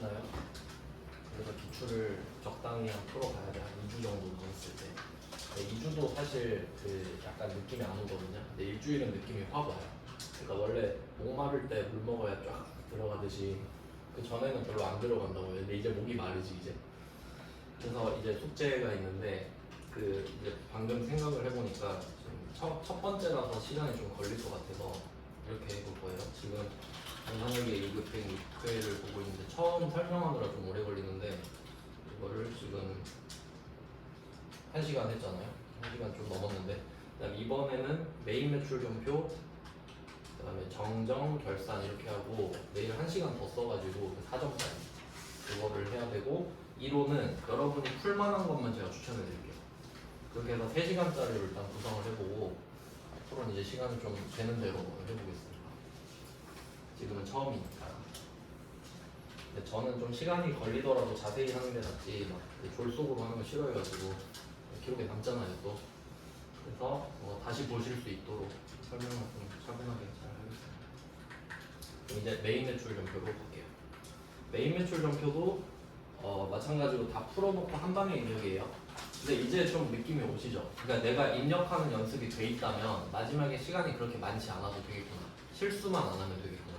하시나요? 그래서 기출을 적당히 한 풀어가야 돼. 한 2주 정도 남았을 때. 2주도 사실 그 약간 느낌이 안 오거든요. 근데 일주일은 느낌이 확 와요. 그러니까 원래 목 마를 때 물 먹어야 쫙 들어가듯이 그 전에는 별로 안 들어간다고요. 근데 이제 목이 마르지 이제. 그래서 이제 숙제가 있는데 그 이제 방금 생각을 해보니까 첫 번째라서 시간이 좀 걸릴 것 같아서 이렇게 해볼 거예요. 지금 정상회계 2급행 6회를 보고 있는데 처음 설명하느라 좀 오래 걸리는데 이거를 지금 1시간 했잖아요. 1시간 좀 넘었는데 그다음 이번에는 메인 매출 전표 그다음에 정정, 결산 이렇게 하고 내일 1시간 더 써가지고 그 사정까지 그거를 해야 되고 1호는 여러분이 풀만한 것만 제가 추천해 드릴게요. 그렇게 해서 3시간짜리로 일단 구성을 해보고 앞으로는 이제 시간을 좀 되는 대로 해보겠습니다. 지금은 처음이니까. 근데 저는 좀 시간이 걸리더라도 자세히 하는 게 낫지 막 졸속으로 하는 거 싫어해가지고 기록에 남잖아요 또. 그래서 다시 보실 수 있도록 설명을 좀 차분하게 잘 하겠습니다. 그럼 이제 메인 매출 전표로 볼게요. 메인 매출 전표도 마찬가지로 다 풀어놓고 한 방에 입력이에요. 근데 이제 좀 느낌이 오시죠? 그러니까 내가 입력하는 연습이 돼 있다면 마지막에 시간이 그렇게 많지 않아도 되겠구나. 실수만 안 하면 되겠구나.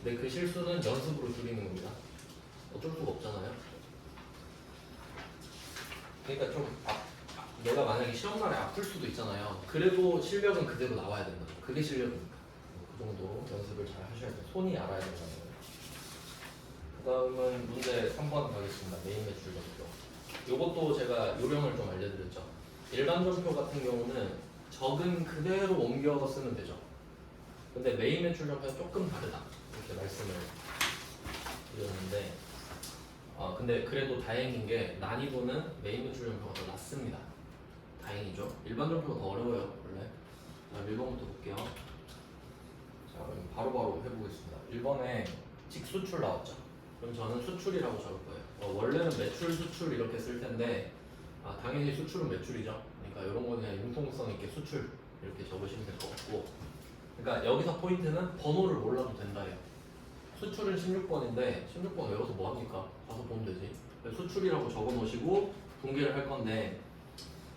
근데 그 실수는 연습으로 줄이는 겁니다. 어쩔 수가 없잖아요. 그러니까 좀 내가 만약에 시험날에 아플 수도 있잖아요. 그래도 실력은 그대로 나와야 된다. 그게 실력이니까. 그 정도 연습을 잘 하셔야 돼요. 손이 알아야 된다는 거예요. 그 다음은 문제 3번 가겠습니다. 메인 매출 전표. 이것도 제가 요령을 좀 알려드렸죠. 일반 전표 같은 경우는 적은 그대로 옮겨 쓰면 되죠. 근데 메인 매출 전표는 조금 다르다. 이렇게 말씀을 드렸는데 근데 그래도 다행인 게 난이도는 메인 매출 전표가 더 낮습니다. 다행이죠. 일반 전표가 더 어려워요 원래. 자 1번부터 볼게요. 자 그럼 바로바로 해보겠습니다. 1번에 직수출 나왔죠. 그럼 저는 수출이라고 적을 거예요. 원래는 매출 수출 이렇게 쓸 텐데 당연히 수출은 매출이죠. 그러니까 이런 거 그냥 융통성 있게 수출 이렇게 적으시면 될 것 같고, 그러니까 여기서 포인트는 번호를 몰라도 된다예요. 수출은 16번인데 16번 외워서 뭐 합니까? 가서 보면 되지. 수출이라고 적어 놓으시고 분기를 할 건데,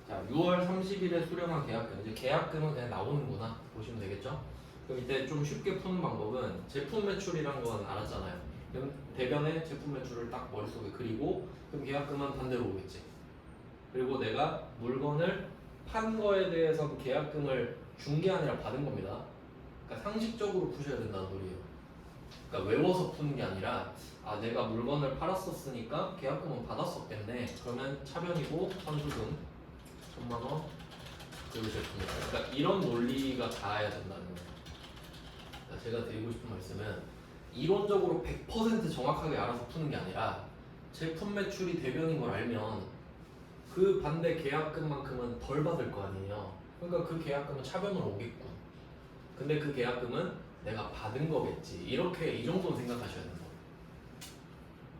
자 6월 30일에 수령한 계약금, 이제 계약금은 그냥 나오는구나 보시면 되겠죠. 그럼 이때 좀 쉽게 푸는 방법은 제품 매출이란 건 알았잖아요. 그럼 대변에 제품 매출을 딱 머릿속에 그리고 그럼 계약금은 반대로 오겠지. 그리고 내가 물건을 판 거에 대해서 계약금을 준 게 아니라 받은 겁니다. 그러니까 상식적으로 푸셔야 된다는 소리예요. 그러니까 외워서 푸는 게 아니라 내가 물건을 팔았었으니까 계약금은 받았었겠네. 그러면 차변이고 선수금 1000만원 그리고 제품. 그러니까 이런 논리가 닿아야 된다는 거예요. 그러니까 제가 드리고 싶은 말씀은 이론적으로 100% 정확하게 알아서 푸는 게 아니라 제품 매출이 대변인 걸 알면 그 반대 계약금만큼은 덜 받을 거 아니에요. 그러니까 그 계약금은 차변으로 오겠군. 근데 그 계약금은 내가 받은 거겠지. 이렇게 이 정도는 생각하셔야 된다.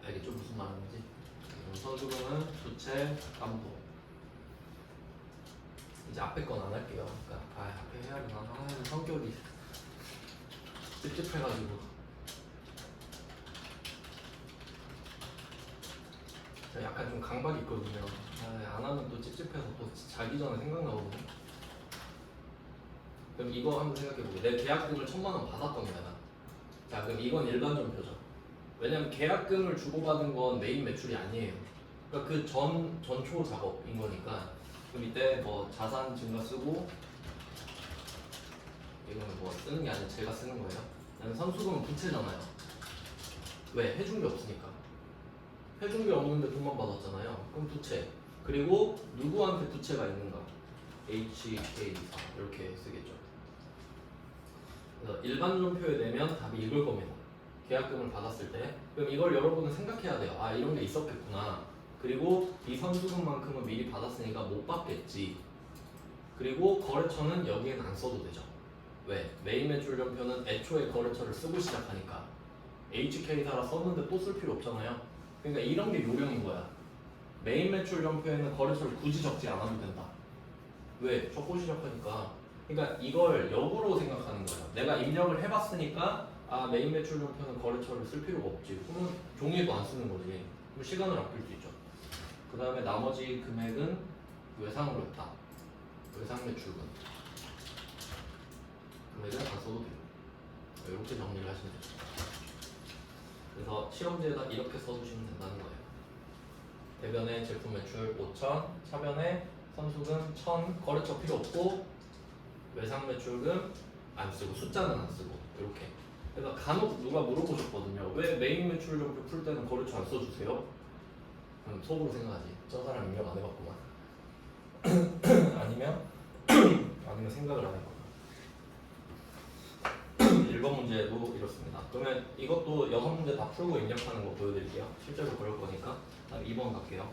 알겠죠? 무슨 말인지? 선수금은 부채, 담보. 이제 앞에 건 안 할게요. 그러니까 앞에 해야 되나? 성격이 찝찝해가지고. 약간 좀 강박이 있거든요. 안 하면 또 찝찝해서 또 자기 전에 생각나거든요. 그럼 이거 한번 생각해보게. 내 계약금을 1000만원 받았던 거야. 자 그럼 이건 일반 전표죠. 왜냐면 계약금을 주고받은 건 메인 매출이 아니에요. 그러니까 그 전초 작업인 거니까. 그럼 이때 뭐 자산 증가 쓰고, 이거는 뭐 쓰는 게 아니라 제가 쓰는 거예요. 그다음에 선수금은 부채잖아요. 왜? 해준 게 없으니까. 해준 게 없는데 돈만 받았잖아요. 그럼 부채. 그리고 누구한테 부채가 있는가? HK 이렇게 쓰겠죠. 그래서 일반 전표에 내면 답이 이걸 겁니다. 계약금을 받았을 때. 그럼 이걸 여러분은 생각해야 돼요. 이런 게 있었겠구나. 그리고 이 선수금만큼은 미리 받았으니까 못 받겠지. 그리고 거래처는 여기에는 안 써도 되죠. 왜? 메인 매출 전표는 애초에 거래처를 쓰고 시작하니까. HK사라 썼는데 또 쓸 필요 없잖아요. 그러니까 이런 게 요령인 거야. 메인 매출 전표에는 거래처를 굳이 적지 않아도 된다. 왜? 적고 시작하니까. 그러니까 이걸 역으로 생각하는 거야. 내가 입력을 해봤으니까 아 메인 매출 전표는 거래처를 쓸 필요가 없지. 그러면 종이도 안 쓰는 거지. 그럼 시간을 아낄 수 있죠. 그 다음에 나머지 금액은 외상으로 했다. 외상 매출금 금액은 안 써도 돼요. 이렇게 정리를 하시면 되죠. 그래서 시험지에다 이렇게 써주시면 된다는 거예요. 대변에 제품 매출 5천, 차변에 선수금 1,000, 거래처 필요 없고 외상 매출금 안 쓰고 숫자는 안 쓰고 이렇게. 그래서 간혹 누가 물어보셨거든요. 왜 메인 매출 전표 풀 때는 거래처 안 써주세요? 그럼 속으로 생각하지. 저 사람 입력 안 해봤구만. 아니면 생각을 안 했구나. 1번 문제도 이렇습니다. 그러면 이것도 6문제 다 풀고 입력하는 거 보여드릴게요. 실제로 그럴 거니까. 다음 2번 갈게요.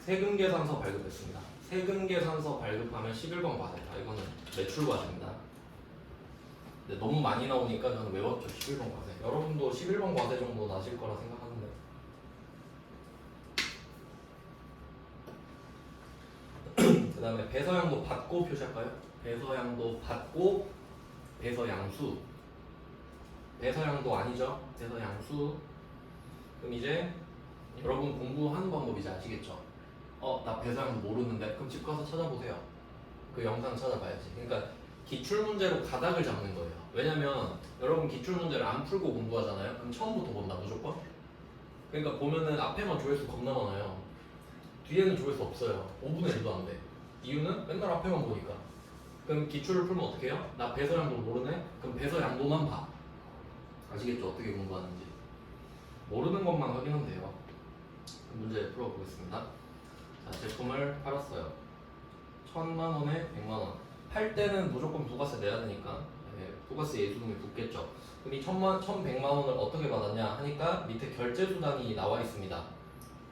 세금 계산서 발급했습니다. 세금 계산서 발급하면 11번 과세다. 이거는 매출 과세입니다. 근데 너무 많이 나오니까 저는 외웠죠. 11번 과세. 여러분도 11번 과세 정도 나실 거라 생각하는데. 그 다음에 배서양도 받고 표시할까요? 배서양도 받고 배서양수. 배서양도 아니죠. 배서양수. 그럼 이제 여러분 공부하는 방법 이제 아시겠죠? 나 배서양도 모르는데. 그럼 집 가서 찾아보세요. 그 영상 찾아봐야지. 그러니까 기출문제로 가닥을 잡는 거예요. 왜냐면 여러분 기출문제를 안 풀고 공부하잖아요. 그럼 처음부터 본다 무조건. 그러니까 보면은 앞에만 조회수 겁나 많아요. 뒤에는 조회수 없어요. 5분의 1도 안 돼. 이유는 맨날 앞에만 보니까. 그럼 기출을 풀면 어떻게 해요? 나 배서양도 모르네? 그럼 배서양도만 봐. 아시겠죠? 어떻게 공부하는지. 모르는 것만 확인하면 돼요. 문제 풀어보겠습니다. 자, 제품을 팔았어요. 1,000만원에 100만원. 팔 때는 무조건 부가세 내야 되니까 부가세 예수금이 붙겠죠. 그럼 이 1,100만원을 어떻게 받았냐 하니까 밑에 결제수단이 나와 있습니다.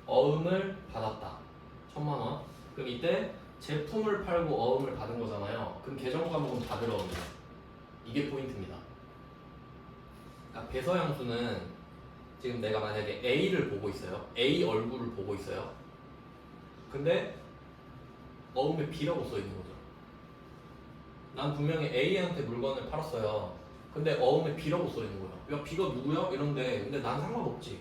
어음을 받았다. 1,000만원. 그럼 이때 제품을 팔고 어음을 받은 거잖아요. 그럼 계정 과목은 받으러 옵니다. 이게 포인트입니다. 그러니까 배서양수는 지금 내가 만약에 A를 보고 있어요. A 얼굴을 보고 있어요. 근데 어음에 B라고 써 있는 거죠. 난 분명히 A한테 물건을 팔았어요. 근데 어음에 B라고 써 있는 거야. 야, B가 누구야? 이런데 근데 난 상관없지.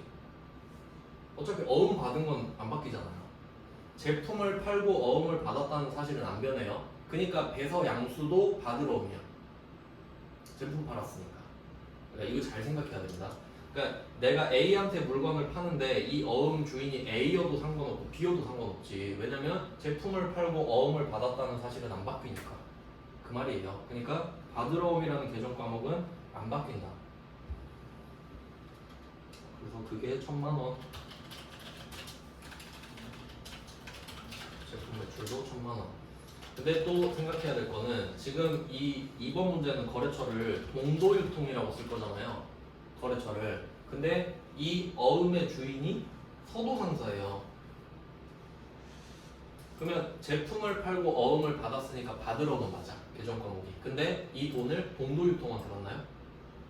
어차피 어음 받은 건 안 바뀌잖아요. 제품을 팔고 어음을 받았다는 사실은 안 변해요. 그러니까 배서양수도 받을 어음이야. 제품 팔았으니까. 그러니까 이거 잘 생각해야 됩니다. 그러니까 내가 A한테 물건을 파는데 이 어음 주인이 A여도 상관없고 B여도 상관없지. 왜냐면 제품을 팔고 어음을 받았다는 사실은 안 바뀌니까. 그 말이에요. 그러니까 받을 어음이라는 계정 과목은 안 바뀐다. 그래서 그게 1,000만원. 제품 매출도 1,000만원. 근데 또 생각해야 될 거는 지금 이번 문제는 거래처를 동도유통이라고 쓸 거잖아요. 거래처를. 근데 이 어음의 주인이 서도상사예요. 그러면 제품을 팔고 어음을 받았으니까 받을 어음은 맞아. 계정 과목이. 근데 이 돈을 동도유통한테 받나요?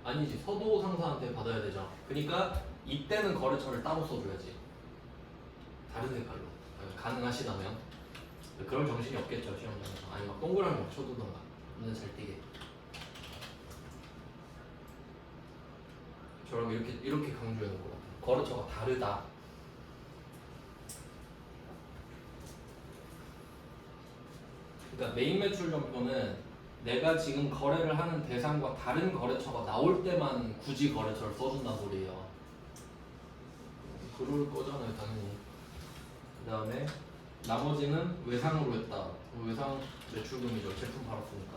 아니지. 서도상사한테 받아야 되죠. 그러니까 이때는 거래처를 따로 써줘야지. 다른 색깔로. 가능하시다면. 그럴 정신이 없겠죠. 시험장에서. 아니 막 동그라미 막 쳐두던가. 눈에 잘 띄게. 저랑 이렇게 강조해 놓은 것 같아요. 거래처가 다르다. 그러니까 메인 매출 전표는 내가 지금 거래를 하는 대상과 다른 거래처가 나올 때만 굳이 거래처를 써준다는 소리예요. 그럴 거잖아요, 당연히. 그 다음에 나머지는 외상으로 했다. 외상 매출금이죠. 제품 팔았으니까.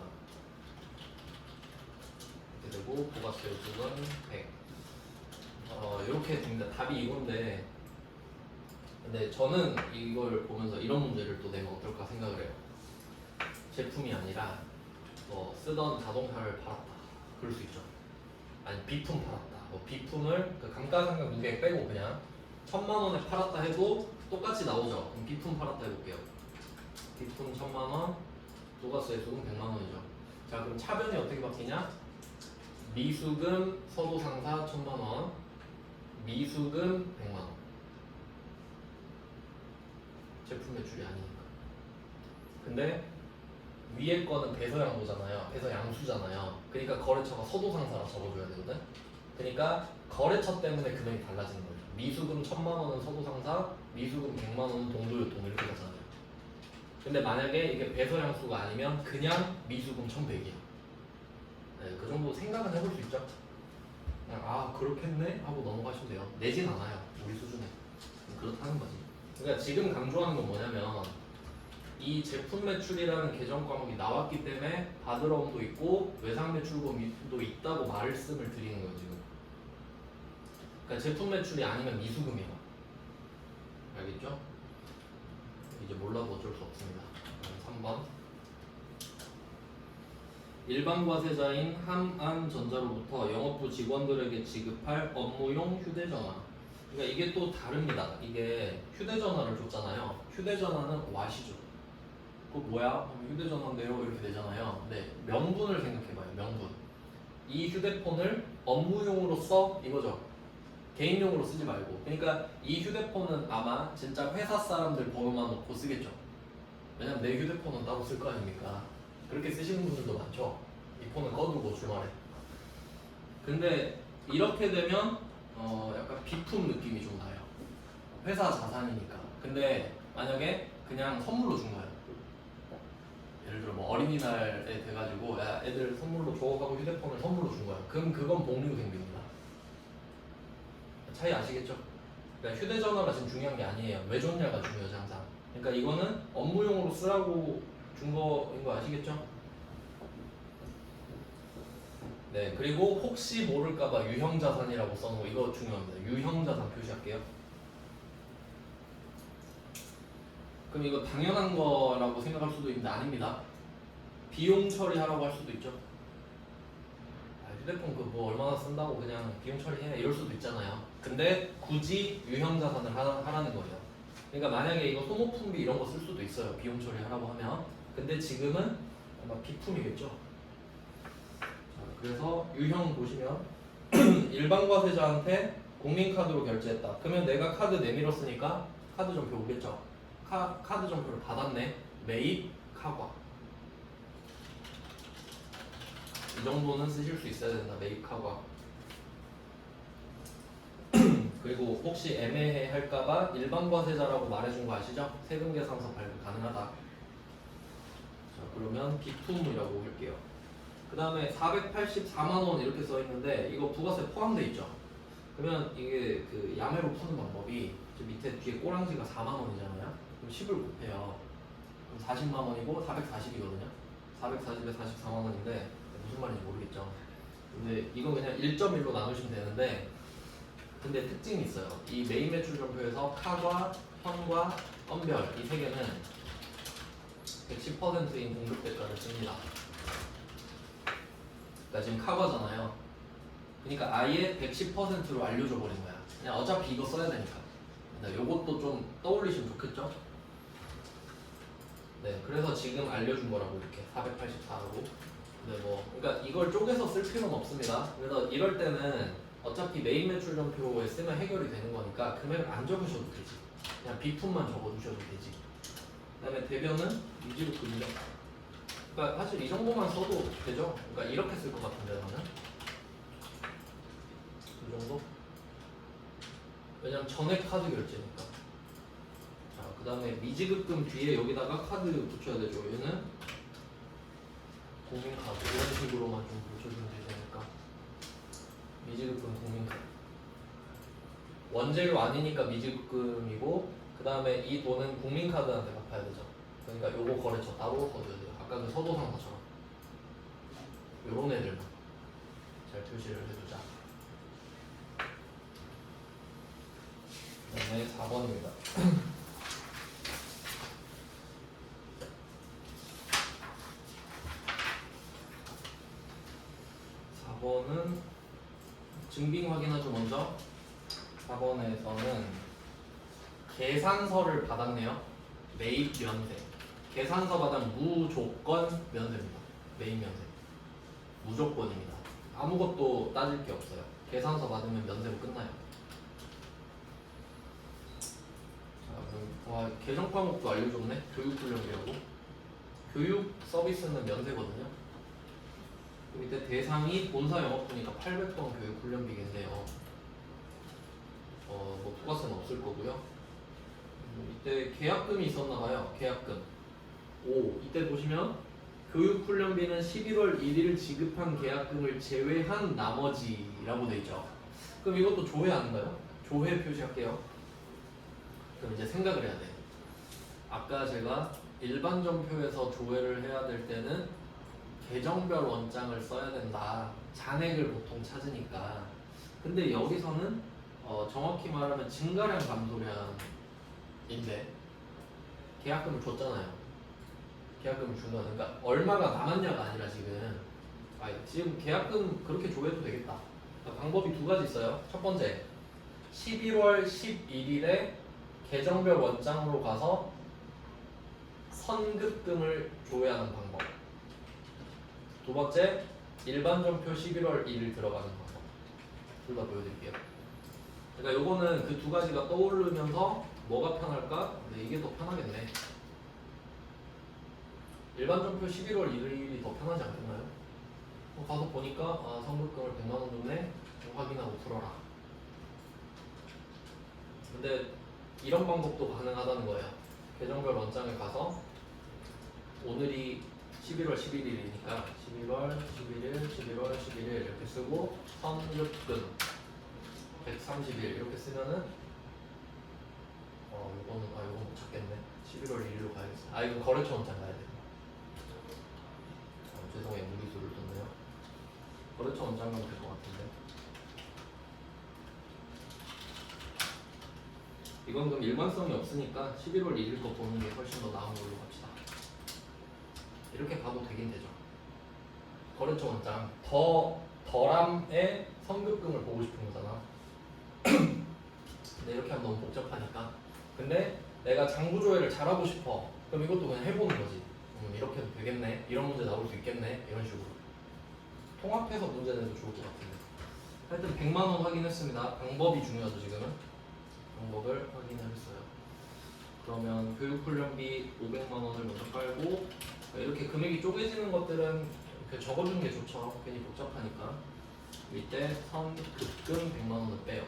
이렇게 되고 부가세 요금은 100. 이렇게 됩니다. 답이 이건데, 근데 저는 이걸 보면서 이런 문제를 또 내면 어떨까 생각을 해요. 제품이 아니라 쓰던 자동차를 팔았다. 그럴 수 있죠. 아니 비품 팔았다. 비품을 그 감가상각 무게 빼고 그냥 1,000만원에 팔았다 해도 똑같이 나오죠. 그럼 비품 팔았다 해볼게요. 비품 1,000만원, 부가세 수금 100만원이죠. 자, 그럼 차변이 어떻게 바뀌냐? 미수금 서도상사 1,000만원, 미수금 100만원. 제품 매출이 아니니까. 근데 위에 거는 배서양도잖아요. 배서양수잖아요. 그러니까 거래처가 서도상사라 적어줘야 되거든. 그러니까 거래처 때문에 금액이 달라지는 거죠. 미수금 1000만 원은 서도상사, 미수금 100만 원은 동도유통 이렇게 가잖아요. 근데 만약에 이게 배서양수가 아니면 그냥 미수금 1100이야. 네, 그 정도 생각은 해볼 수 있죠. 그냥 아 그렇겠네 하고 넘어가시면 돼요. 내진 않아요. 우리 수준에. 그렇다는 거지. 그러니까 지금 강조하는 건 뭐냐면 이 제품 매출이라는 계정 과목이 나왔기 때문에 바드럼도 있고 외상 매출금도 있다고 말씀을 드리는 거예요 지금. 그러니까 제품 매출이 아니면 미수금이야. 알겠죠? 이제 몰라도 어쩔 수 없습니다. 3번 일반 과세자인 함안전자로부터 영업부 직원들에게 지급할 업무용 휴대전화. 그러니까 이게 또 다릅니다. 이게 휴대전화를 줬잖아요. 휴대전화는 와시죠. 그 뭐야? 휴대전화인데요 이렇게 되잖아요. 네, 명분을 생각해봐요. 명분. 이 휴대폰을 업무용으로 써 이거죠. 개인용으로 쓰지 말고. 그러니까 이 휴대폰은 아마 진짜 회사 사람들 번호만 넣고 쓰겠죠. 왜냐면 내 휴대폰은 따로 쓸 거 아닙니까? 그렇게 쓰시는 분들도 많죠. 이 폰은 꺼두고 주말에. 근데 이렇게 되면 약간 비품 느낌이 좀 나요. 회사 자산이니까. 근데 만약에 그냥 선물로 준 거예요. 예를 들어 뭐 어린이날에 돼가지고 야 애들 선물로 줘 하고 휴대폰을 선물로 준 거야. 그럼 그건 복리후생비입니다. 차이 아시겠죠? 그러니까 휴대전화가 지금 중요한 게 아니에요. 왜 줬냐가 중요하지 항상. 그러니까 이거는 업무용으로 쓰라고 준 거인 거 아시겠죠? 네, 그리고 혹시 모를까봐 유형자산이라고 써놓은 이거 중요합니다. 유형자산 표시할게요. 그럼 이거 당연한 거라고 생각할 수도 있는데 아닙니다. 비용 처리하라고 할 수도 있죠. 휴대폰 그 뭐 얼마나 쓴다고 그냥 비용 처리해 이럴 수도 있잖아요. 근데 굳이 유형자산을 하라는 거예요. 그러니까 만약에 이거 소모품비 이런 거 쓸 수도 있어요. 비용 처리하라고 하면. 근데 지금은 아마 비품이겠죠. 그래서 유형 보시면 일반 과세자한테 국민카드로 결제했다. 그러면 내가 카드 내밀었으니까 카드 점표 오겠죠. 카드 점표를 받았네. 매입 카과. 이 정도는 쓰실 수 있어야 된다. 매입 카과. 그리고 혹시 애매해 할까봐 일반 과세자라고 말해준 거 아시죠? 세금 계산서 발급 가능하다. 자, 그러면 비품이라고 할게요. 그 다음에 484만원 이렇게 써 있는데 이거 부가세 포함돼 있죠. 그러면 이게 그 야매로 푸는 방법이 저 밑에 뒤에 꼬랑지가 4만원이잖아요. 그럼 10을 곱해요. 그럼 40만원이고 440이거든요. 440에 44만원인데 무슨 말인지 모르겠죠. 근데 이거 그냥 1.1로 나누시면 되는데 근데 특징이 있어요. 이 메인 매출 점표에서 카과, 현과, 건별 이 세 개는 110%인 공급 대가를 씁니다. 그러니까 지금 카과잖아요. 그러니까 아예 110%로 알려줘 버린 거야. 그냥 어차피 이거 써야 되니까. 요것도 좀 떠올리시면 좋겠죠? 네, 그래서 지금 알려준 거라고 이렇게 484로. 네, 뭐, 그러니까 이걸 쪼개서 쓸 필요는 없습니다. 그래서 이럴 때는 어차피 메인 매출 점표에 쓰면 해결이 되는 거니까 금액을 안 적으셔도 되지. 그냥 비품만 적어주셔도 되지. 그다음에 대변은 유지급금이죠. 그러니까 사실 이 정도만 써도 되죠. 그러니까 이렇게 쓸 것 같은데 나는 이 정도. 왜냐면 전액 카드 결제니까. 자, 그다음에 미지급금 뒤에 여기다가 카드 붙여야 되죠. 얘는 국민카드 이런 식으로만 좀 붙여주면 되니까. 미지급금 국민카드. 원재료 아니니까 미지급금이고 그 다음에 이 돈은 국민카드한테 갚아야 되죠. 그러니까 요거 거래처 따로 거둬야 돼요. 아까 그 서도상사처럼 요런 애들만 잘 표시를 해두자. 그 다음에 4번입니다. 4번은 증빙 확인하죠. 먼저 4번에서는 계산서를 받았네요. 매입 면세. 계산서 받은 무조건 면세입니다. 매입 면세. 무조건입니다. 아무것도 따질 게 없어요. 계산서 받으면 면세로 끝나요. 자, 그럼 와, 계정 과목도 알려줬네. 교육훈련비하고 교육 서비스는 면세거든요. 그 밑에 대상이 본사 영업부니까 800번 교육 훈련비인데요. 뭐 부가세는 없을 거고요. 이때 계약금이 있었나 봐요. 계약금. 이때 보시면 교육 훈련비는 11월 1일 지급한 계약금을 제외한 나머지라고 돼 있죠. 그럼 이것도 조회 아닌가요? 조회 표시할게요. 그럼 이제 생각을 해야 돼. 아까 제가 일반 점표에서 조회를 해야 될 때는 계정별 원장을 써야 된다. 잔액을 보통 찾으니까. 근데 여기서는 정확히 말하면 증가량 감소량인데 계약금을 줬잖아요. 계약금을 준 거는 그러니까 얼마가 남았냐가 아니라 지금 계약금 그렇게 조회해도 되겠다. 그러니까 방법이 두 가지 있어요. 첫 번째 11월 11일에 계정별 원장으로 가서 선급금을 조회하는 방법. 두 번째 일반 점표 11월 1일 들어가는 방법. 둘 다 보여드릴게요. 그러니까 요거는 그 두 가지가 떠오르면서 뭐가 편할까? 근데 이게 더 편하겠네. 일반 점표 11월 1일이 더 편하지 않겠나요? 가서 보니까 선급금을 100만원 줬네. 확인하고 풀어라. 근데 이런 방법도 가능하다는 거예요. 계정별 원장에 가서 오늘이 11월 11일이니까 11월 11일, 11월 11일 이렇게 쓰고 선급금 130일 이렇게 쓰면은 이건 못 찾겠네. 11월 1일로 가야겠어. 이거 거래처 원장 가야 돼. 죄송해요. 무리수를 뒀네요. 거래처 원장 가면 될 것 같은데. 이건 그럼 일관성이 없으니까 11월 1일 거 보는 게 훨씬 더 나은 걸로 갑시다. 이렇게 가도 되긴 되죠. 거래처 원장 덜함의 선급금을 보고 싶은 거잖아. 근데 이렇게 하면 너무 복잡하니까. 근데 내가 장부조회를 잘하고 싶어. 그럼 이것도 그냥 해보는 거지. 이렇게 해도 되겠네. 이런 문제 나올 수 있겠네. 이런 식으로 통합해서 문제 내도 좋을 것 같은데. 하여튼 100만원 확인했습니다. 방법이 중요하죠. 지금은 방법을 확인을 했어요. 그러면 교육훈련비 500만원을 먼저 깔고, 이렇게 금액이 쪼개지는 것들은 이렇게 적어주는 게 좋죠. 괜히 복잡하니까. 이때 선급금 100만원을 빼요.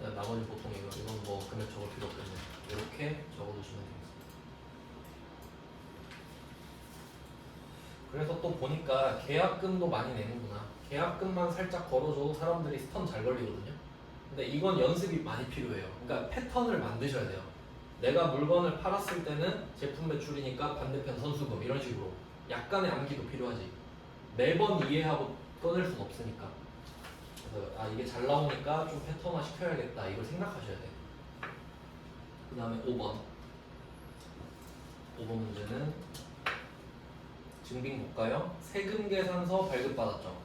나머지 보통 이건 뭐 금액 적을 필요 없겠네. 이렇게 적어두시면 됩니다. 그래서 또 보니까 계약금도 많이 내는구나. 계약금만 살짝 걸어줘도 사람들이 스턴 잘 걸리거든요. 근데 이건 연습이 많이 필요해요. 그러니까 패턴을 만드셔야 돼요. 내가 물건을 팔았을 때는 제품 매출이니까 반대편 선수금 이런 식으로 약간의 암기도 필요하지. 매번 이해하고 꺼낼 순 없으니까. 그래서 이게 잘 나오니까 좀 패턴화 시켜야겠다 이걸 생각하셔야 돼. 그 다음에 5번 문제는 증빙 볼까요? 세금계산서 발급받았죠.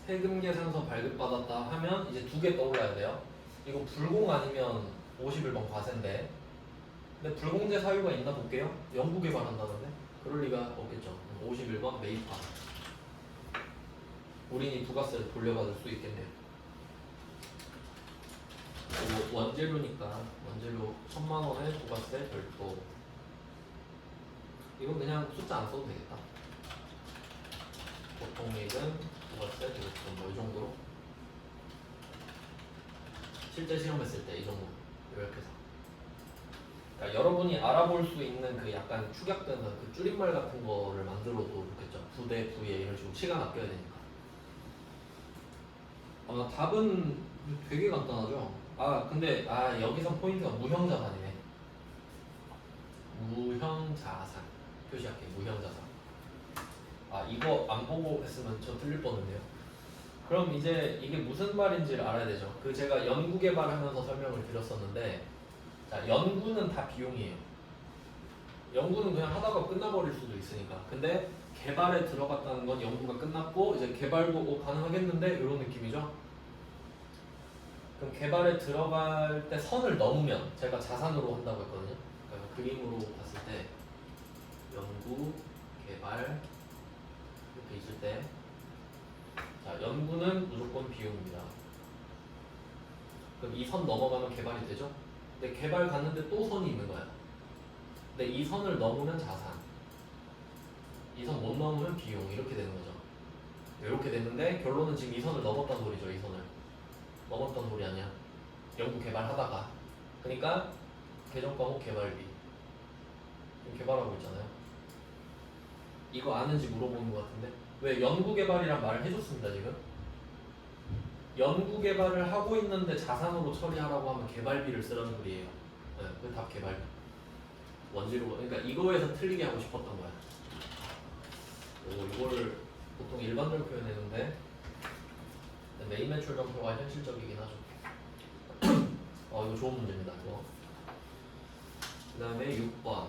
세금계산서 발급받았다 하면 이제 두 개 떠올라야 돼요. 이거 불공 아니면 51번 과세인데, 근데 불공제 사유가 있나 볼게요. 연구 개발한다는데 그럴 리가 없겠죠. 51번 매입화. 우린이 부가세를 돌려받을 수 있겠네요. 원재료니까 원재료 1000만원에 부가세 별도. 이건 그냥 숫자 안 써도 되겠다. 보통액은 부가세 별도 뭐 이 정도로. 실제 실험했을 때 이 정도 이렇게 해서. 그러니까 여러분이 알아볼 수 있는 그 약간 축약되는 그 줄임말 같은 거를 만들어도 좋겠죠. 부대, 부예 이런 식으로 시간 아껴야 되니까. 답은 되게 간단하죠. 근데 여기선 포인트가 무형자산이네. 무형자산 표시할게. 무형자산. 이거 안 보고 했으면 저 틀릴 뻔했네요. 그럼 이제 이게 무슨 말인지를 알아야 되죠. 제가 연구 개발하면서 설명을 드렸었는데, 자, 연구는 다 비용이에요. 연구는 그냥 하다가 끝나버릴 수도 있으니까. 근데 개발에 들어갔다는 건 연구가 끝났고 이제 개발도 가능하겠는데 이런 느낌이죠. 그럼 개발에 들어갈 때 선을 넘으면 제가 자산으로 한다고 했거든요. 그러니까 그림으로 봤을 때 연구, 개발 이렇게 있을 때, 자, 연구는 무조건 비용입니다. 그럼 이 선 넘어가면 개발이 되죠? 근데 개발 갔는데 또 선이 있는 거야. 근데 이 선을 넘으면 자산, 이 선 못 넘으면 비용, 이렇게 되는 거죠. 이렇게 됐는데 결론은 지금 이 선을 넘었단 소리죠. 이 선을 넘었단 소리 아니야. 연구 개발하다가. 그러니까 개정 과목 개발비 지금 개발하고 있잖아요. 이거 아는지 물어보는 것 같은데 왜 연구 개발이란 말을 해줬습니다. 지금 연구 개발을 하고 있는데 자산으로 처리하라고 하면 개발비를 쓰라는 소리예요. 네, 그 답 개발비. 원지로. 그러니까 이거에서 틀리게 하고 싶었던 거야. 이거를 보통 일반적으로 표현했는데 메인 매출 점표가 현실적이긴 하죠. 이거 좋은 문제입니다. 이거. 그 다음에 6번.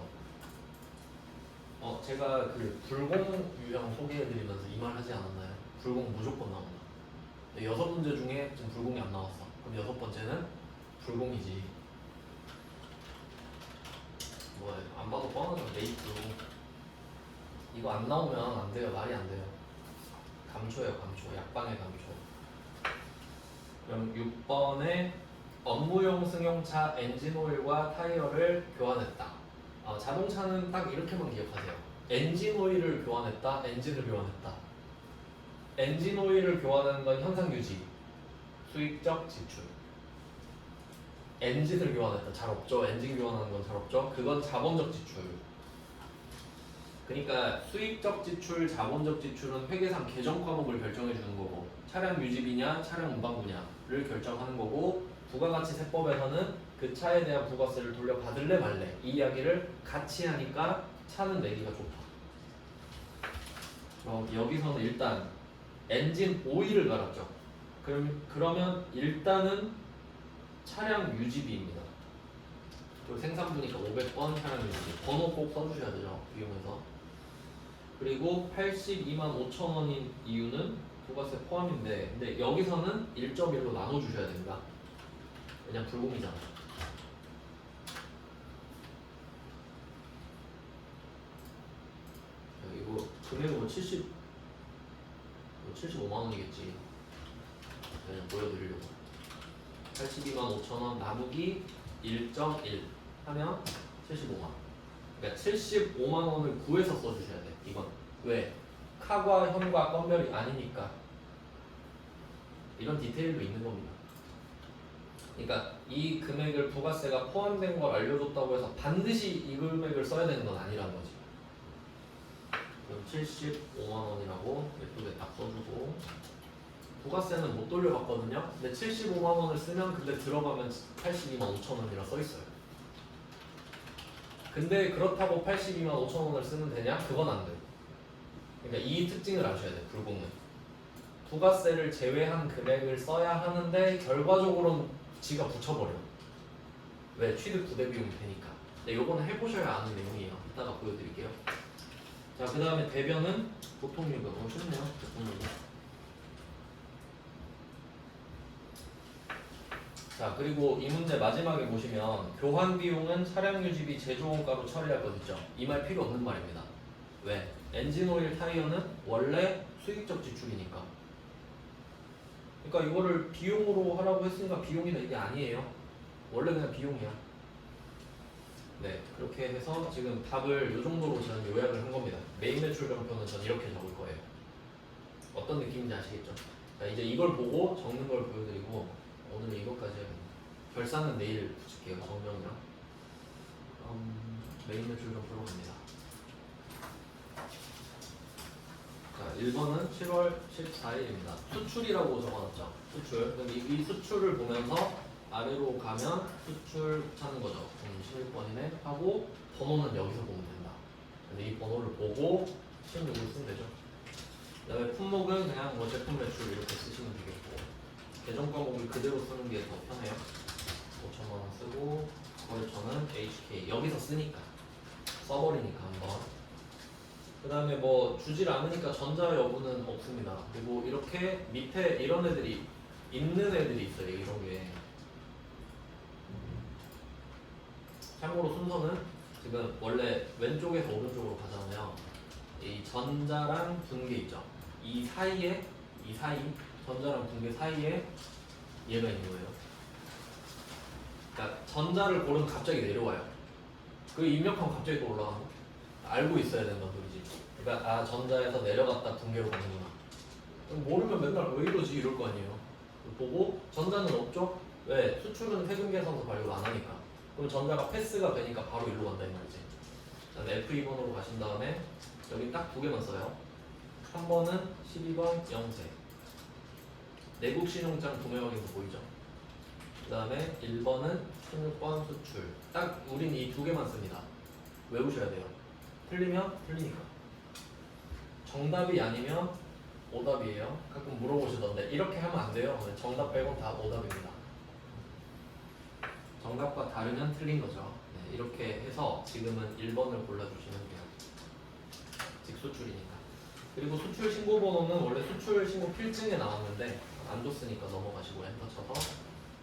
제가 그 불공 유형 소개해드리면서 이 말 하지 않았나요? 불공 무조건 나온다. 6문제 중에 지금 불공이 안 나왔어. 그럼 6번째는 불공이지. 뭐 안 봐도 뻔하죠. 메이트. 이거 안 나오면 안 돼요. 말이 안 돼요. 감초예요. 감초. 약방의 감초. 그럼 6번에 업무용 승용차 엔진오일과 타이어를 교환했다. 자동차는 딱 이렇게만 기억하세요. 엔진오일을 교환했다. 엔진을 교환했다. 엔진오일을 교환하는 건 현상유지, 수익적 지출. 엔진을 교환했다. 잘 없죠. 엔진 교환하는 건 잘 없죠. 그건 자본적 지출. 그러니까 수익적 지출, 자본적 지출은 회계상 계정 과목을 결정해 주는 거고, 차량 유지비냐, 차량 운반부냐를 결정하는 거고, 부가가치 세법에서는 그 차에 대한 부가세를 돌려받을래 말래 이 이야기를 같이 하니까 차는 내기가 좋다. 여기서는 일단 엔진 오일을 갈았죠. 그러면 일단은 차량 유지비입니다. 그리고 생산부니까 500번 차량 유지비. 번호 꼭 써주셔야 되죠. 비용에서. 그리고 82만 5천 원인 이유는 부가세 포함인데, 근데 여기서는 1.1로 나눠주셔야 됩니다. 왜냐면 불공이잖아. 이거 금액은 75만 원이겠지. 그냥 보여드리려고. 82만 5천 원 나누기 1.1 하면 75만. 그러니까 75만 원을 구해서 써주셔야 돼. 이건 왜? 카과 현과 건별이 아니니까. 이런 디테일도 있는 겁니다. 그러니까 이 금액을 부가세가 포함된 걸 알려줬다고 해서 반드시 이 금액을 써야 되는 건 아니라는 거지. 그럼 75만 원이라고 예쁘게 딱 써주고, 부가세는 못 돌려받거든요. 근데 75만 원을 쓰면 근데 들어가면 82만 5천 원이라 써 있어요. 근데 그렇다고 82만 5천 원을 쓰면 되냐? 그건 안 돼. 그러니까 이 특징을 아셔야 돼. 불공은 부가세를 제외한 금액을 써야 하는데 결과적으로는 지가 붙여버려. 왜? 취득 부대 비용이 되니까. 근데 요거는 해보셔야 아는 내용이에요. 이따가 보여드릴게요. 자, 그 다음에 대변은 보통유가 너무 쉽네요. 보통유가. 자, 그리고 이 문제 마지막에 보시면 교환 비용은 차량 유지비 제조원가로 처리할 것 있죠. 이 말 필요 없는 말입니다. 왜? 엔진오일 타이어는 원래 수익적 지출이니까. 그러니까 이거를 비용으로 하라고 했으니까 비용이다 이게 아니에요. 원래 그냥 비용이야. 네, 그렇게 해서 지금 답을 이 정도로 저는 요약을 한 겁니다. 메인 매출 점표는 전 이렇게 적을 거예요. 어떤 느낌인지 아시겠죠? 자, 이제 이걸 보고 적는 걸 보여드리고 오늘은 이것까지 해야겠네요. 결산은 내일 붙일게요. 정명이랑. 메인 매출 점표로 갑니다. 자, 1번은 7월 14일입니다. 수출이라고 적어놨죠. 수출. 그럼 이 수출을 보면서 아래로 가면 수출 찾는 거죠. 16번이네 하고 번호는 여기서 보면 된다. 근데 이 번호를 보고 16을 쓰면 되죠. 그 다음에 품목은 그냥 뭐 제품 매출 이렇게 쓰시면 되겠고, 계정 과목을 그대로 쓰는 게 더 편해요. 5,000원 쓰고 거래처는 HK 여기서 쓰니까 써버리니까 한번. 그 다음에 뭐 주질 않으니까 전자 여부는 없습니다. 그리고 이렇게 밑에 이런 애들이 있는 애들이 있어요. 이런 게. 참고로 순서는 지금 원래 왼쪽에서 오른쪽으로 가잖아요. 이 전자랑 분계 있죠. 이 사이 전자랑 분계 사이에 얘가 있는 거예요. 그러니까 전자를 고르면 갑자기 내려와요. 그 입력하면 갑자기 또 올라가는 거. 알고 있어야 된다는 소리지. 그러니까 아 전자에서 내려갔다 붕괴로 가는구나. 모르면 맨날 왜 이러지 이럴 거 아니에요. 보고 전자는 없죠? 왜? 수출은 세금계산서 발급 안 하니까. 그럼 전자가 패스가 되니까 바로 일로 간다 이 말이지. F2번으로 가신 다음에 여기 딱 두 개만 써요. 3번은 12번 영세. 내국 신용장 구매 확인서 보이죠? 그 다음에 1번은 16번 수출. 딱 우린 이 두 개만 씁니다. 외우셔야 돼요. 틀리면 틀리니까. 정답이 아니면 오답이에요. 가끔 물어보시던데 이렇게 하면 안 돼요. 정답 빼곤 다 오답입니다. 정답과 다르면 틀린 거죠. 네, 이렇게 해서 지금은 1번을 골라주시면 돼요. 직수출이니까. 그리고 수출 신고 번호는 원래 수출 신고 필증에 나왔는데 안 줬으니까 넘어가시고 엔터 쳐서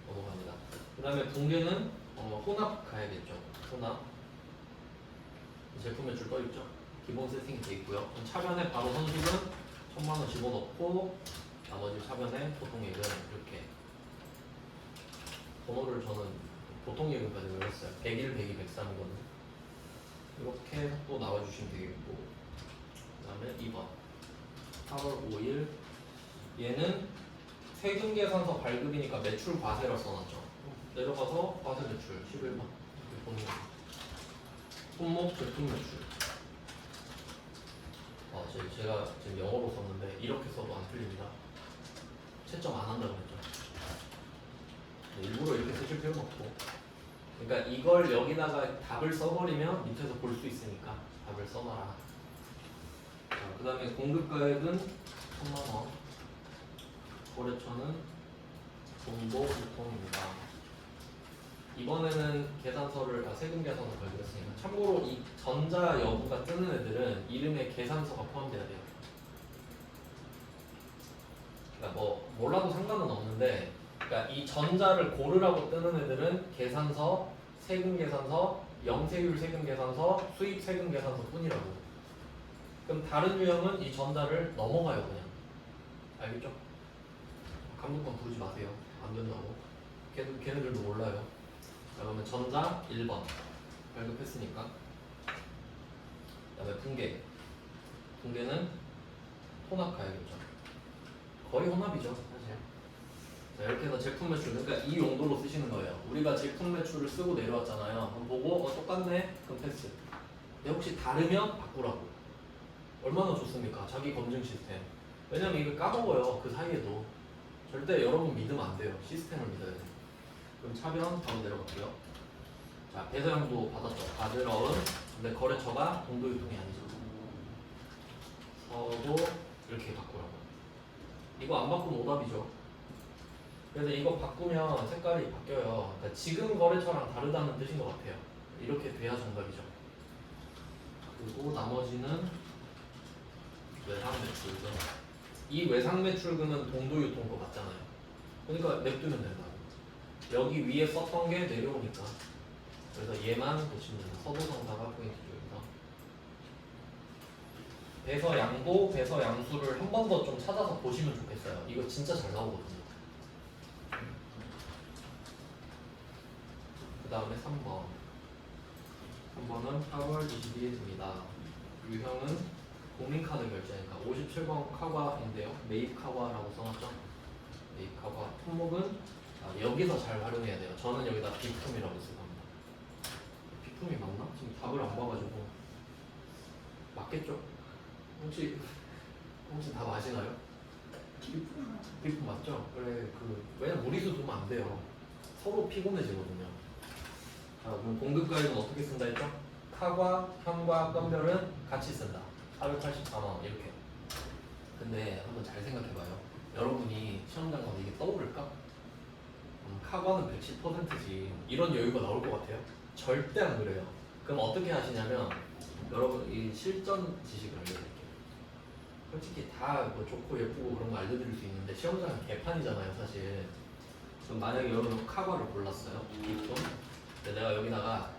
넘어갑니다. 그 다음에 붕괴는 혼합 가야겠죠. 혼합. 제품 매출 떠있죠. 기본 세팅이 돼 있고요. 그럼 차변에 바로 선수는 1000만원 집어넣고 나머지 차변에 보통예금 이렇게 번호를 저는 보통예금까지 외웠어요. 101, 102, 103이거든요. 이렇게 해서 또 나와주시면 되겠고 그 다음에 2번 8월 5일 얘는 세금계산서 발급이니까 매출 과세를 써놨죠. 내려가서 과세 매출 11번 보는 거. 품목 제품 매출. 제가 지금 영어로 썼는데 이렇게 써도 안 틀립니다. 채점 안 한다고 했죠. 일부러 이렇게 쓰실 필요는 없고. 그러니까 이걸 여기다가 답을 써버리면 밑에서 볼 수 있으니까 답을 써놔라. 그 다음에 공급가액은 1000만원. 거래처는 정보유통입니다. 이번에는 세금 계산서 발급했으니까 참고로 이 전자 여부가 뜨는 애들은 이름에 계산서가 포함돼야 돼요. 그러니까 뭐 몰라도 상관은 없는데, 그러니까 이 전자를 고르라고 뜨는 애들은 계산서, 세금 계산서, 영세율 세금 계산서, 수입 세금 계산서 뿐이라고. 그럼 다른 유형은 이 전자를 넘어가요 그냥. 알겠죠? 감독관 부르지 마세요. 안 된다고. 걔네들도 몰라요. 자, 그러면 전자 1번 발급했으니까. 그 다음에 붕괴는 혼합 가야겠죠. 거의 혼합이죠 사실. 자, 이렇게 해서 제품 매출, 그러니까 이 용도로 쓰시는 거예요. 우리가 제품 매출을 쓰고 내려왔잖아요. 그럼 보고 똑같네? 그럼 패스. 근데 혹시 다르면 바꾸라고. 얼마나 좋습니까? 자기 검증 시스템. 왜냐면 이거 까먹어요. 그 사이에도. 절대 여러분 믿으면 안 돼요. 시스템을 믿어야 돼요. 그럼 차변 바로 내려갈게요. 자, 배서양도 받았죠. 받을 어은. 근데 거래처가 동도유통이 아니죠. 서도 이렇게 바꾸라고. 이거 안 바꾸면 오답이죠. 그래서 이거 바꾸면 색깔이 바뀌어요. 그러니까 지금 거래처랑 다르다는 뜻인 것 같아요. 이렇게 돼야 정답이죠. 그리고 나머지는 외상 매출금. 이 외상 매출금은 동도유통 거 맞잖아요. 그러니까 냅두면 된다. 여기 위에 썼던 게 내려오니까. 그래서 얘만 보시면 됩니다. 서도성사가 포인트죠. 배서 양도, 배서 양수를 한 번 더 좀 찾아서 보시면 좋겠어요. 이거 진짜 잘 나오거든요. 그 다음에 3번. 3번은 8월 22일입니다. 유형은 국민카드 결제니까 57번 카과인데요. 매입 카과라고 써놨죠. 매입 카과. 품목은 여기서 잘 활용해야 돼요. 저는 여기다 비품이라고 쓸 겁니다. 비품이 맞나? 지금 답을 안 봐가지고. 맞겠죠? 혹시 답 아시나요? 비품 맞죠? 그래, 왜냐면 무리수 두면 안 돼요. 서로 피곤해지거든요. 자, 그럼 공급가액은 어떻게 쓴다 했죠? 카과, 현과, 건별은 같이 쓴다. 484만원 이렇게. 근데 한번 잘 생각해봐요. 여러분이 시험장 가면 이게 떠오를까? 카과는 110%지. 이런 여유가 나올 것 같아요? 절대 안 그래요. 그럼 어떻게 하시냐면 여러분 이 실전 지식을 알려드릴게요. 솔직히 다 뭐 좋고 예쁘고 그런 거 알려드릴 수 있는데 시험장은 개판이잖아요 사실. 그럼 만약에 여러분 카과를 골랐어요. 비품. 근데 내가 여기다가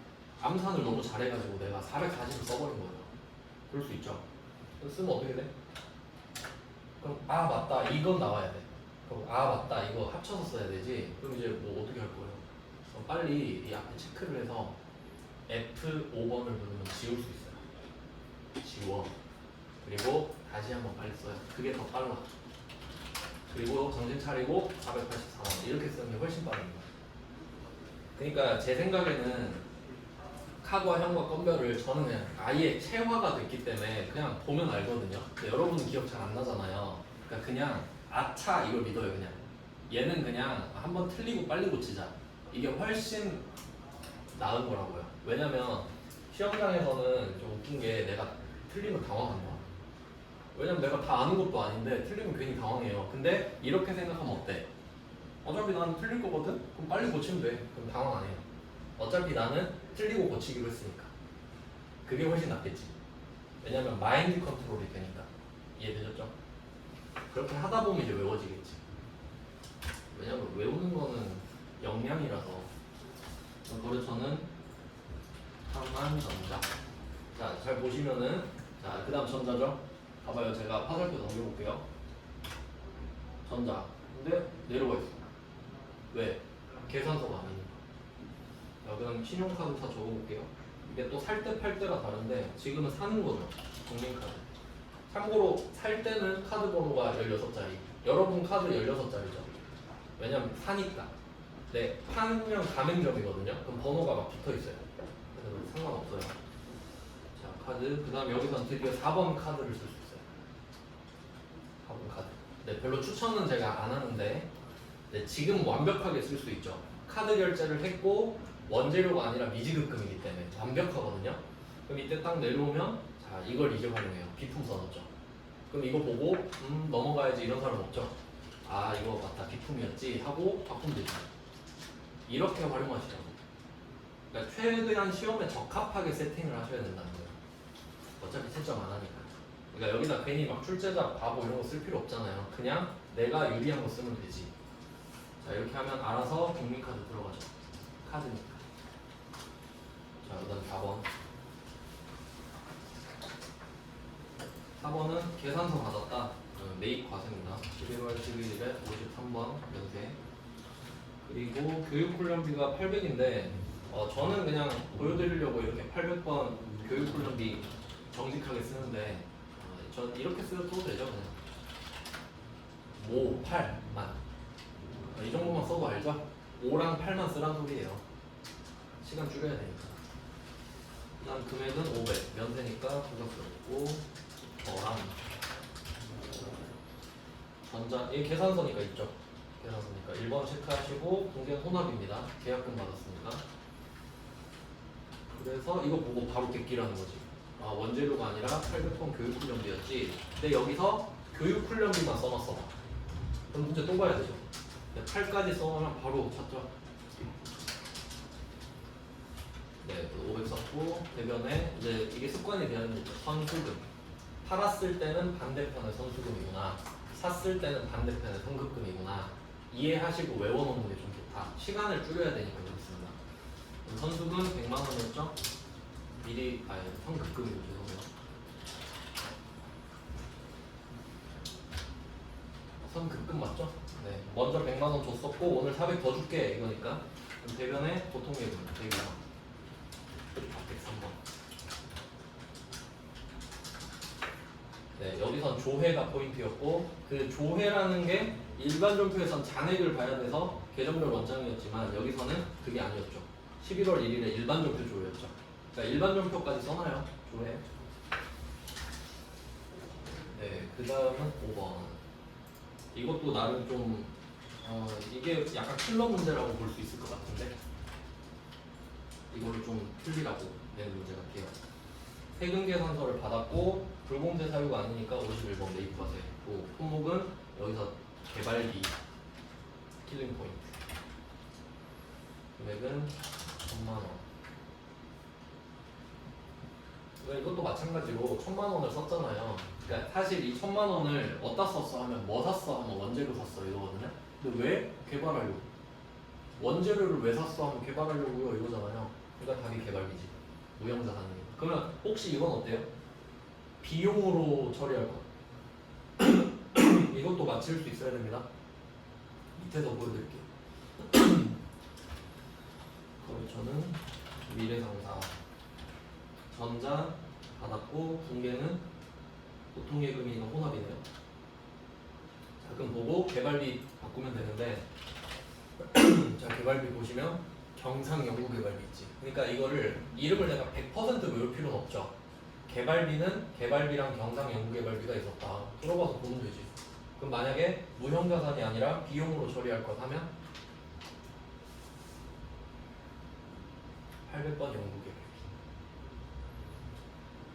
암산을 너무 잘해가지고 내가 440을 써버린 거예요. 그럴 수 있죠. 그럼 쓰면 어떻게 돼? 그럼 아 맞다 이건 나와야 돼. 그럼 아 맞다 이거 합쳐서 써야 되지. 그럼 이제 뭐 어떻게 할 거예요? 빨리 이 앞에 체크를 해서 F5번을 누르면 지울 수 있어요. 지워. 그리고 다시 한번 빨리 써요. 그게 더 빨라. 그리고 정신 차리고 484만 이렇게 쓰는 게 훨씬 빠릅니다. 그러니까 제 생각에는 카과 형과 건별을 저는 그냥 아예 체화가 됐기 때문에 그냥 보면 알거든요. 근데 여러분은 기억 잘 안 나잖아요. 그러니까 그냥 아차 이걸 믿어요. 그냥 얘는 그냥 한번 틀리고 빨리 고치자. 이게 훨씬 나은 거라고요. 왜냐면 시험장에서는 좀 웃긴 게 내가 틀리면 당황한다. 왜냐면 내가 다 아는 것도 아닌데 틀리면 괜히 당황해요. 근데 이렇게 생각하면 어때? 어차피 나는 틀릴 거거든? 그럼 빨리 고치면 돼. 그럼 당황 안 해요. 어차피 나는 틀리고 고치기로 했으니까. 그게 훨씬 낫겠지. 왜냐면 마인드 컨트롤이 되니까. 이해되셨죠? 그렇게 하다 보면 이제 외워지겠지. 왜냐면 외우는 거는 역량이라서. 그래서 저는 항만전자. 자, 잘 보시면은 자, 그 다음 전자죠? 봐봐요. 제가 화살표 넘겨볼게요. 전자. 근데 내려와 있어. 왜? 계산서가 아니니까. 자, 그럼 신용카드 다 적어볼게요. 이게 또 살 때 팔 때가 다른데 지금은 사는 거죠. 국민카드. 참고로 살 때는 카드 번호가 16자리. 여러분 카드 16자리죠. 왜냐면 사니까. 네, 파면 가맹점이거든요. 그럼 번호가 막 붙어 있어요. 그래서 상관없어요. 자, 카드. 그 다음 여기서 드디어 4번 카드를 쓸 수 있어요. 4번 카드. 네, 별로 추천은 제가 안 하는데 네, 지금 완벽하게 쓸 수 있죠. 카드 결제를 했고 원재료가 아니라 미지급금이기 때문에 완벽하거든요. 그럼 이때 딱 내려오면 자, 이걸 이제 활용해요. 비품 써놨죠. 그럼 이거 보고 넘어가야지 이런 사람 없죠. 아, 이거 맞다. 비품이었지 하고 바꾸면 되죠. 이렇게 활용하시라고. 그러니까 최대한 시험에 적합하게 세팅을 하셔야 된다는 거예요. 어차피 채점 안 하니까. 그러니까 여기다 괜히 막 출제자 바보 이런 거 쓸 필요 없잖아요. 그냥 내가 유리한 거 쓰면 되지. 자, 이렇게 하면 알아서 국민카드 들어가죠. 카드니까. 자, 그 다음 4번. 4번은 계산서 받았다. 매입 과세입니다. 11월 11일에 53번 연세. 그리고 교육훈련비가 800인데 저는 그냥 보여드리려고 이렇게 800번 교육훈련비 정직하게 쓰는데 전 이렇게 써도 되죠. 그냥 5, 8만 이 정도만 써도 알죠? 5랑 8만 쓰란 소리예요. 시간 줄여야 되니까. 그 다음 금액은 500 면세니까 부적스럽고 랑 전자 이 계산서니까 있죠. 계산서니까 1번 체크하시고 공개는 혼합입니다. 계약금 받았습니다. 그래서 이거 보고 바로 객기라는 거지. 아, 원재료가 아니라 800번 교육훈련비였지. 근데 여기서 교육훈련비만 써놨어. 그럼 문제 또 봐야 되죠. 8까지 써놓으면 바로 찾죠. 네, 500 썼고 대변에 이제 이게 습관이 되는 선수금. 팔았을 때는 반대편의 선수금이구나. 샀을 때는 반대편의 선급금이구나. 이해하시고 외워놓는 게 좀 좋다. 시간을 줄여야 되니까 그렇습니다. 선수금 100만 원이었죠? 미리 선급금이죠. 죄송해요. 선급금 맞죠? 네. 먼저 100만 원 줬었고 오늘 400 더 줄게 이거니까. 그럼 대변에 보통예금 100만 원. 103번. 네, 여기선 조회가 포인트였고 그 조회라는 게 일반 전표에선 잔액을 봐야 돼서 계정별 원장이었지만 여기서는 그게 아니었죠. 11월 1일에 일반 전표 조회였죠. 그러니까 일반 전표까지 써놔요. 조회. 네, 그 다음은 5번. 이것도 나름 좀 이게 약간 킬러 문제라고 볼 수 있을 것 같은데 이거를 좀 틀리라고 낸 문제 같아요. 세금 계산서를 받았고 불공제 사유가 아니니까 51번 매입과세. 또 품목은 여기서 개발비 킬링 포인트. 금액은 1000만 원. 이것도 마찬가지로 1000만 원을 썼잖아요. 그러니까 사실 이 1000만 원을 어디다 썼어 하면 뭐 샀어 하면 원재료 샀어 이거거든요. 근데 왜? 개발하려고. 원재료를 왜 샀어 하면 개발하려고요 이거잖아요. 그러니까 답이 개발비지. 무형자산이니까. 그러면 혹시 이건 어때요? 비용으로 처리할 것. 이것도 맞힐 수 있어야 됩니다. 밑에서 보여드릴게요. 거래처는 미래상사. 전자 받았고 붕괴는 보통예금이나 혼합이네요. 자, 그럼 보고 개발비 바꾸면 되는데 자, 개발비 보시면 경상연구개발비 있지. 그러니까 이거를 이름을 내가 100% 외울 필요는 없죠. 개발비는 개발비랑 경상연구개발비가 있었다. 들어봐서 보면 되지. 그럼 만약에 무형자산이 아니라 비용으로 처리할 것 하면 800번 연구개발비.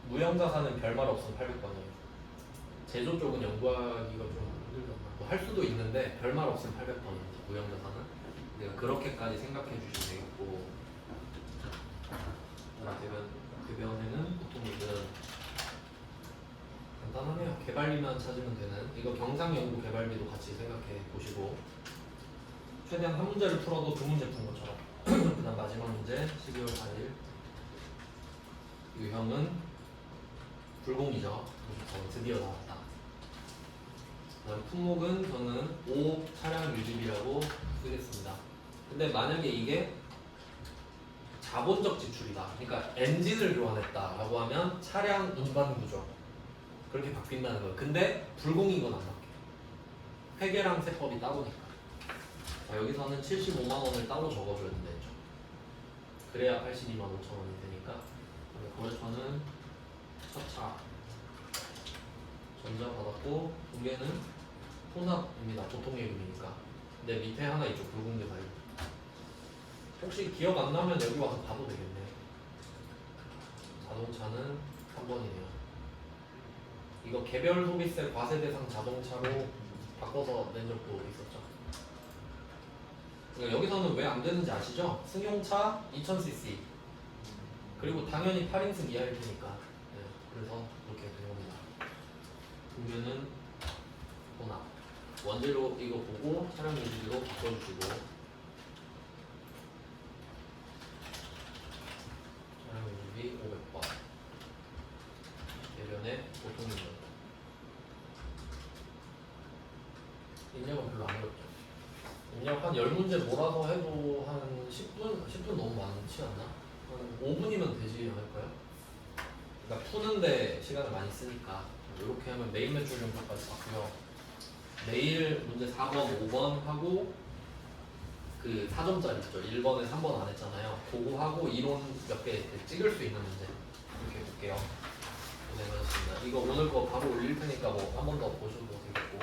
무형자산은 별말 없으면 800번이에요. 제조 쪽은 연구하기가 좀 힘들잖아. 뭐할 수도 있는데 별말 없으면 800번입니다. 무형자산은. 내가 그렇게까지 생각해 주시면 되겠고. 대변에는 보통 이건 간단하네요. 개발비만 찾으면 되는. 이거 경상연구 개발비도 같이 생각해 보시고 최대한 한 문제를 풀어도 두 문제 푼 것처럼. 그 다음 마지막 문제 12월 4일 유형은 불공이죠. 드디어 나왔다. 그다음 품목은 저는 5 차량 유지비라고 쓰겠습니다. 근데 만약에 이게 자본적 지출이다. 그러니까 엔진을 교환했다라고 하면 차량 운반 구조 그렇게 바뀐다는 거예요. 근데 불공인 건 안 바뀌어요. 회계랑 세법이 따로니까. 자, 여기서는 75만 원을 따로 적어줘야 된다죠. 그래야 82만 5천 원이 되니까. 거래처는 첫차 전자 받았고 공개는 혼합입니다. 보통예금이니까. 근데 밑에 하나 있죠. 불공개 사유. 혹시 기억 안 나면 여기 와서 봐도 되겠네. 자동차는 3번이네요. 이거 개별 소비세 과세 대상 자동차로 바꿔서 낸 적도 있었죠. 그러니까 여기서는 왜 안 되는지 아시죠? 승용차 2000cc 그리고 당연히 8인승 이하일 테니까. 네, 그래서 그렇게 된 겁니다. 그러면은 혼합 원재료 이거 보고 차량 유지비로 바꿔주시고 차량 유지비 500번 대변에 보통 입력은 별로 안 어렵죠. 입력 한 10문제 몰아서 해도 한 10분 너무 많지 않나? 한 5분이면 되지 않을까요? 그러니까 푸는데 시간을 많이 쓰니까 이렇게 하면 메인 매출 정도까지 봤고요. 내일 문제 4번, 5번 하고 그 4점짜리 있죠. 1번에 3번 안 했잖아요. 그거 하고 이론 몇 개 찍을 수 있는 문제 이렇게 볼게요. 고생하셨습니다. 이거 오늘 거 바로 올릴 테니까 뭐 한 번 더 보셔도 되겠고